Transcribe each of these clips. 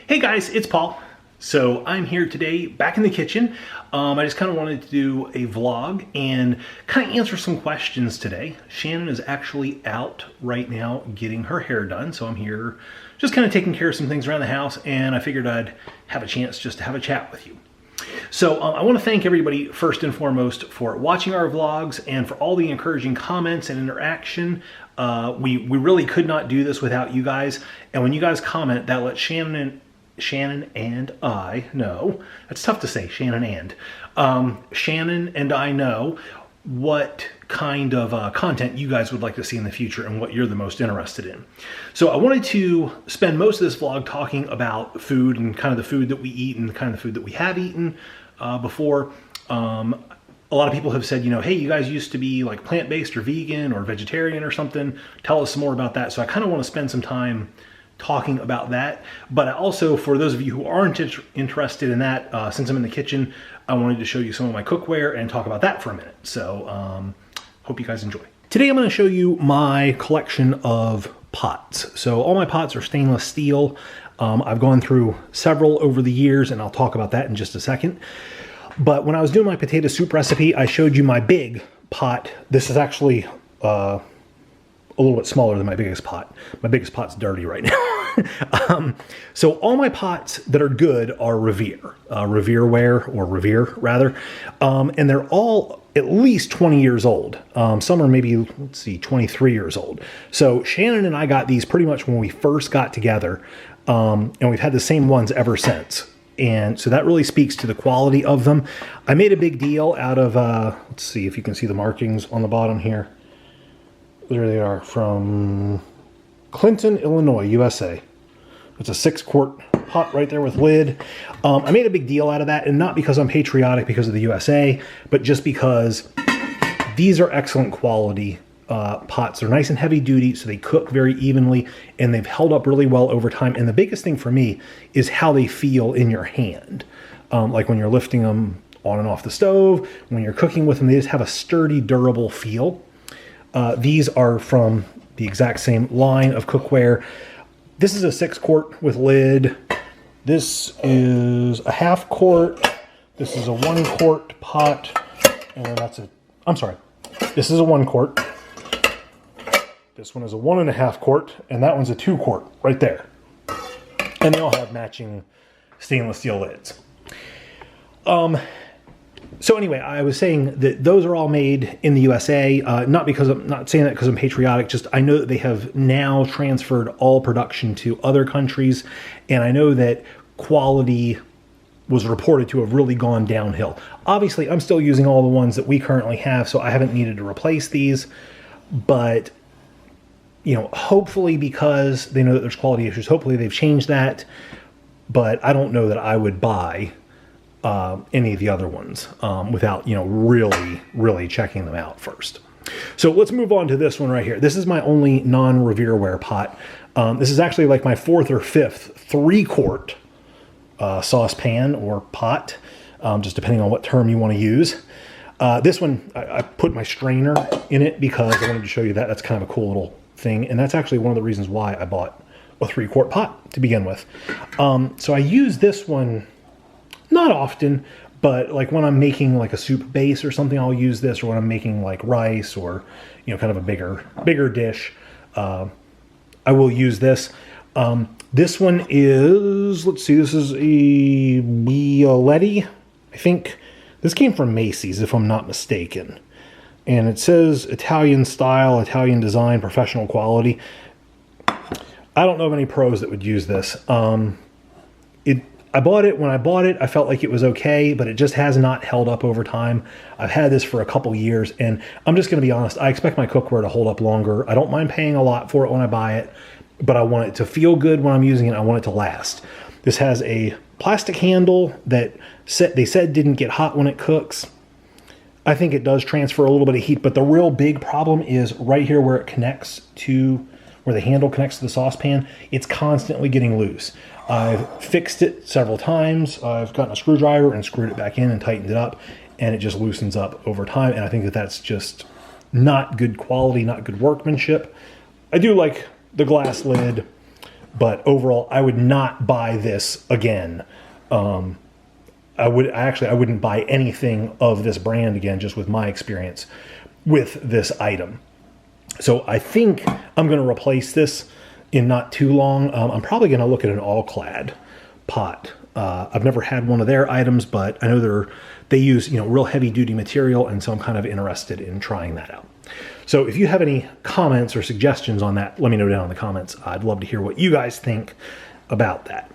Hey guys, it's Paul. So I'm here today back in the kitchen. I just kind of wanted to do a vlog and kind of answer some questions today. Shannon is actually out right now getting her hair done, so I'm here just kind of taking care of some things around the house, and I figured I'd have a chance just to have a chat with you. So I want to thank everybody first and foremost for watching our vlogs and for all the encouraging comments and interaction. We really could not do this without you guys, and when you guys comment, that lets Shannon and I know, that's tough to say, Shannon and I know what kind of content you guys would like to see in the future and what you're the most interested in. So I wanted to spend most of this vlog talking about food and kind of the food that we eat and the kind of the food that we have eaten before. A lot of people have said, you know, hey, you guys used to be like plant-based or vegan or vegetarian or something. Tell us some more about that. So I kind of want to spend some time talking about that. But I also, for those of you who aren't interested in that, since I'm in the kitchen, I wanted to show you some of my cookware and talk about that for a minute. So hope you guys enjoy. Today I'm going to show you my collection of pots. So all my pots are stainless steel. I've gone through several over the years, and I'll talk about that in just a second. But when I was doing my potato soup recipe, I showed you my big pot. This is actually a little bit smaller than my biggest pot. My biggest pot's dirty right now. So all my pots that are good are Revere rather. And they're all at least 20 years old. Some are maybe, let's see, 23 years old. So Shannon and I got these pretty much when we first got together. And we've had the same ones ever since. And so that really speaks to the quality of them. I made a big deal out of, let's see if you can see the markings on the bottom here. There they are, from Clinton, Illinois, USA. It's a 6-quart pot right there with lid. I made a big deal out of that, and not because I'm patriotic because of the USA, but just because these are excellent quality pots. They're nice and heavy duty, so they cook very evenly, and they've held up really well over time. And the biggest thing for me is how they feel in your hand. Like when you're lifting them on and off the stove, when you're cooking with them, they just have a sturdy, durable feel. These are from the exact same line of cookware. This is a 6-quart with lid. This is a 1/2 quart. This is a 1-quart pot. And that's this is a 1 quart. This one is a 1.5 quart. And that one's a 2 quart right there. And they all have matching stainless steel lids. So anyway, I was saying that those are all made in the USA, not because I'm not saying that because I'm patriotic, just I know that they have now transferred all production to other countries, and I know that quality was reported to have really gone downhill. Obviously, I'm still using all the ones that we currently have, so I haven't needed to replace these, but you know, hopefully because they know that there's quality issues, hopefully they've changed that, but I don't know that I would buy any of the other ones without, you know, really checking them out first. So let's move on to this one right here. This is my only non-Revereware pot. This is actually like my 4th or 5th 3-quart saucepan or pot, just depending on what term you want to use. This one, I put my strainer in it because I wanted to show you that. That's kind of a cool little thing. And that's actually one of the reasons why I bought a 3-quart pot to begin with. So I use this one not often, but like when I'm making like a soup base or something, I'll use this, or when I'm making like rice or, you know, kind of a bigger dish, I will use this. This one is, let's see, this is a Bialetti. I think this came from Macy's, if I'm not mistaken. And it says Italian style, Italian design, professional quality. I don't know of any pros that would use this. I bought it, when I bought it, I felt like it was okay, but it just has not held up over time. I've had this for a couple years, and I'm just going to be honest, I expect my cookware to hold up longer. I don't mind paying a lot for it when I buy it, but I want it to feel good when I'm using it. I want it to last. This has a plastic handle that they said didn't get hot when it cooks. I think it does transfer a little bit of heat, but the real big problem is right here where it connects to, where the handle connects to the saucepan, it's constantly getting loose. I've fixed it several times. I've gotten a screwdriver and screwed it back in and tightened it up, and it just loosens up over time. And I think that that's just not good quality, not good workmanship. I do like the glass lid, but overall, I would not buy this again. I wouldn't buy anything of this brand again, just with my experience with this item. So I think I'm going to replace this in not too long. I'm probably going to look at an all-clad pot. I've never had one of their items, but I know they use, real heavy-duty material, and so I'm kind of interested in trying that out. So if you have any comments or suggestions on that, let me know down in the comments. I'd love to hear what you guys think about that.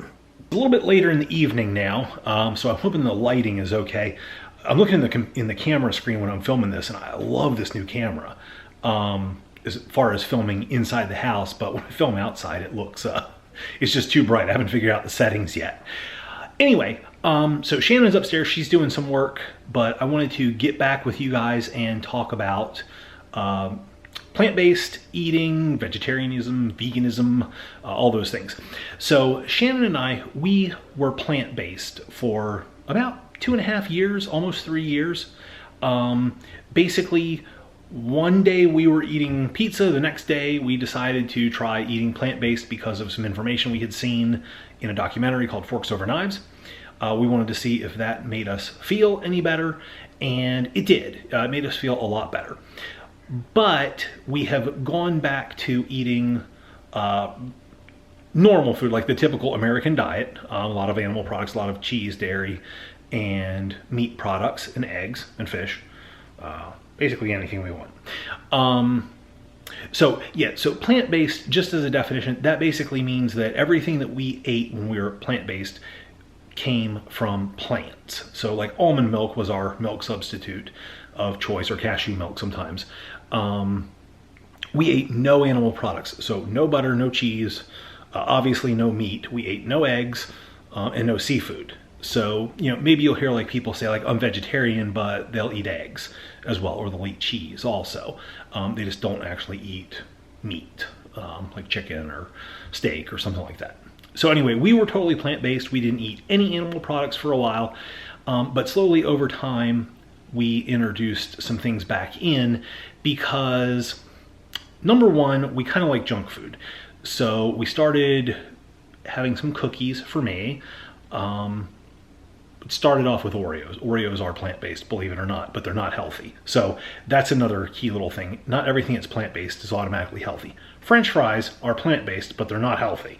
A little bit later in the evening now, so I'm hoping the lighting is okay. I'm looking in the camera screen when I'm filming this, and I love this new camera as far as filming inside the house, but when I film outside, it looks, it's just too bright. I haven't figured out the settings yet. Anyway, so Shannon's upstairs. She's doing some work, but I wanted to get back with you guys and talk about plant-based eating, vegetarianism, veganism, all those things. So Shannon and I, we were plant-based for about 2.5 years, almost 3 years. Basically, one day we were eating pizza, the next day we decided to try eating plant-based because of some information we had seen in a documentary called Forks Over Knives. We wanted to see if that made us feel any better, and it did. It made us feel a lot better. But we have gone back to eating normal food, like the typical American diet. A lot of animal products, a lot of cheese, dairy, and meat products, and eggs, and fish. Basically anything we want. So plant-based, just as a definition, that basically means that everything that we ate when we were plant-based came from plants. So like almond milk was our milk substitute of choice, or cashew milk sometimes. We ate no animal products, so no butter, no cheese, obviously no meat. We ate no eggs and no seafood. So, maybe you'll hear like people say like, I'm vegetarian, but they'll eat eggs as well, or they'll eat cheese also. They just don't actually eat meat, like chicken or steak or something like that. So anyway, we were totally plant-based. We didn't eat any animal products for a while, but slowly over time, we introduced some things back in because, number one, we kind of like junk food. So we started having some cookies for me. It started off with Oreos. Oreos are plant-based, believe it or not, but they're not healthy. So that's another key little thing. Not everything that's plant-based is automatically healthy. French fries are plant-based, but they're not healthy.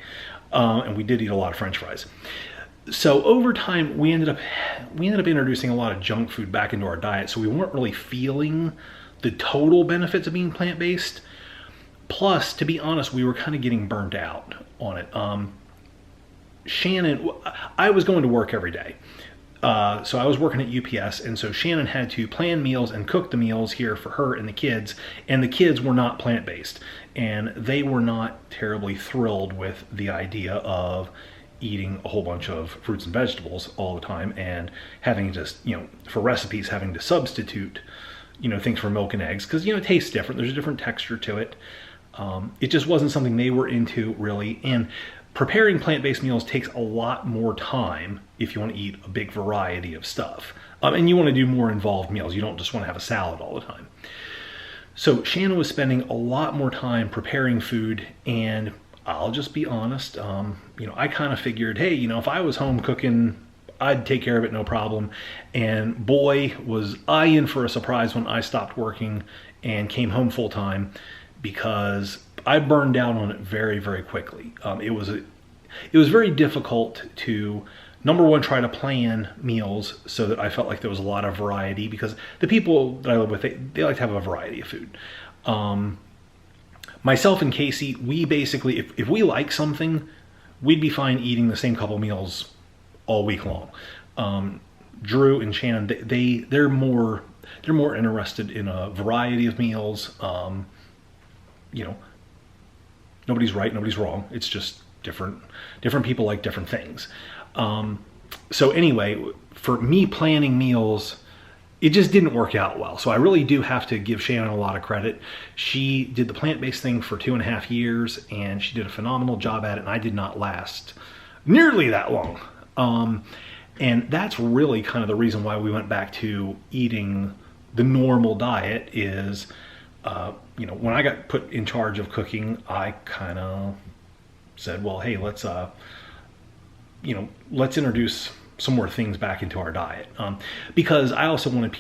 And we did eat a lot of French fries. So over time, we ended up introducing a lot of junk food back into our diet. So we weren't really feeling the total benefits of being plant-based. Plus, to be honest, we were kind of getting burnt out on it. Shannon, I was going to work every day. So I was working at UPS, and so Shannon had to plan meals and cook the meals here for her and the kids were not plant-based, and they were not terribly thrilled with the idea of eating a whole bunch of fruits and vegetables all the time and having just, for recipes, having to substitute, things for milk and eggs, because, it tastes different. There's a different texture to it. It just wasn't something they were into, really, and preparing plant-based meals takes a lot more time if you want to eat a big variety of stuff. And you want to do more involved meals. You don't just want to have a salad all the time. So Shannon was spending a lot more time preparing food, and I'll just be honest, I kind of figured, hey, if I was home cooking, I'd take care of it, no problem. And boy, was I in for a surprise when I stopped working and came home full time, because I burned down on it very, very quickly. It was very difficult to, number one, try to plan meals so that I felt like there was a lot of variety, because the people that I live with, they like to have a variety of food. Myself and Casey, we basically, if we like something, we'd be fine eating the same couple meals all week long. Drew and Shannon, they're more interested in a variety of meals. Nobody's right, nobody's wrong. It's just different people like different things. So anyway, for me planning meals, it just didn't work out well. So I really do have to give Shannon a lot of credit. She did the plant-based thing for 2.5 years, and she did a phenomenal job at it, and I did not last nearly that long. And that's really kind of the reason why we went back to eating the normal diet is, when I got put in charge of cooking, I kind of said, well, hey, let's let's introduce some more things back into our diet, because I also wanted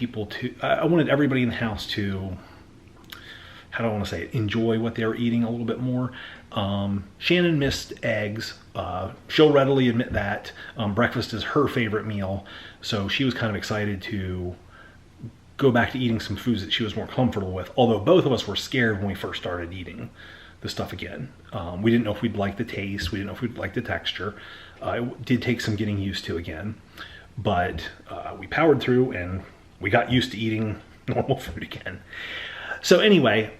I wanted everybody in the house to, how do I want to say it, enjoy what they were eating a little bit more. Shannon missed eggs. She'll readily admit that. Breakfast is her favorite meal, so she was kind of excited to go back to eating some foods that she was more comfortable with, although both of us were scared when we first started eating the stuff again. We didn't know if we'd like the taste, we didn't know if we'd like the texture. It did take some getting used to again, but we powered through and we got used to eating normal food again. So anyway,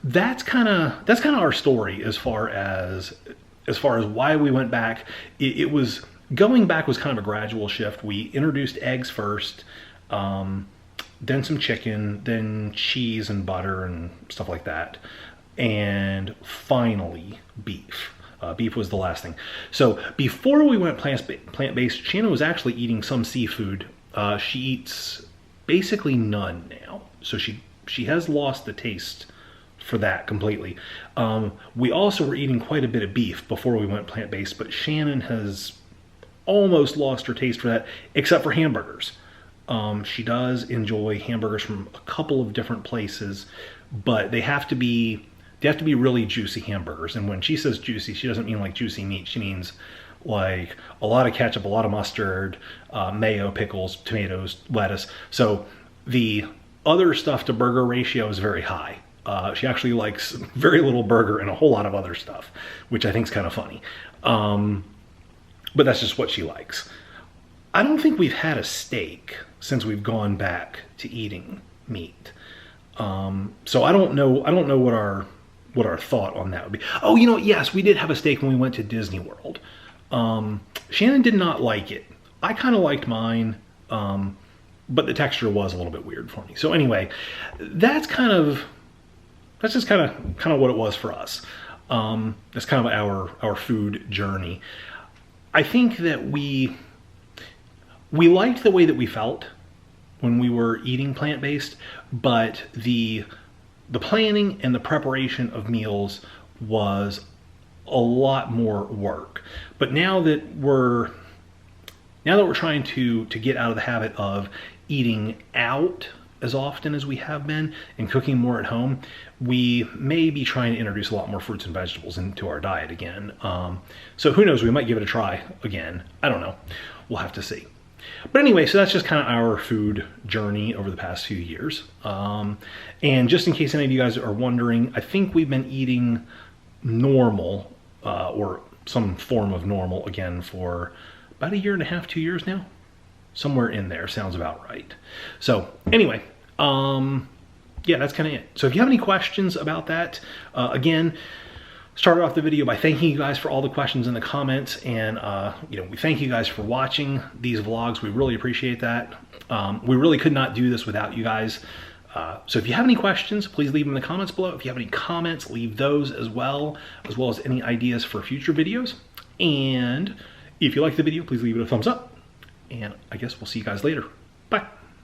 that's kind of our story as far as why we went back. It was, going back was kind of a gradual shift. We introduced eggs first, then some chicken, then cheese and butter and stuff like that, and finally beef. Beef was the last thing. So before we went plant-based, Shannon was actually eating some seafood. She eats basically none now. So she has lost the taste for that completely. We also were eating quite a bit of beef before we went plant-based, but Shannon has almost lost her taste for that, except for hamburgers. She does enjoy hamburgers from a couple of different places, but they have to be really juicy hamburgers. And when she says juicy, she doesn't mean like juicy meat. She means like a lot of ketchup, a lot of mustard, mayo, pickles, tomatoes, lettuce. So the other stuff to burger ratio is very high. She actually likes very little burger and a whole lot of other stuff, which I think is kind of funny. But that's just what she likes. I don't think we've had a steak since we've gone back to eating meat. So I don't know what our thought on that would be. Oh, yes, we did have a steak when we went to Disney World. Shannon did not like it. I kind of liked mine, but the texture was a little bit weird for me. So anyway, that's just kind of what it was for us. That's kind of our food journey. I think that we liked the way that we felt when we were eating plant-based, but the planning and the preparation of meals was a lot more work. But now that we're trying to get out of the habit of eating out as often as we have been and cooking more at home, we may be trying to introduce a lot more fruits and vegetables into our diet again. So who knows, we might give it a try again. I don't know. We'll have to see. But anyway, so that's just kind of our food journey over the past few years. And just in case any of you guys are wondering, I think we've been eating normal, or some form of normal again, for about 1.5 years, 2 years now. Somewhere in there, sounds about right. So anyway, yeah, that's kind of it. So if you have any questions about that, again, started off the video by thanking you guys for all the questions in the comments, and we thank you guys for watching these vlogs. We really appreciate that. We really could not do this without you guys. So if you have any questions, please leave them in the comments below. If you have any comments, leave those as well as any ideas for future videos. And if you like the video, please leave it a thumbs up. And I guess we'll see you guys later. Bye.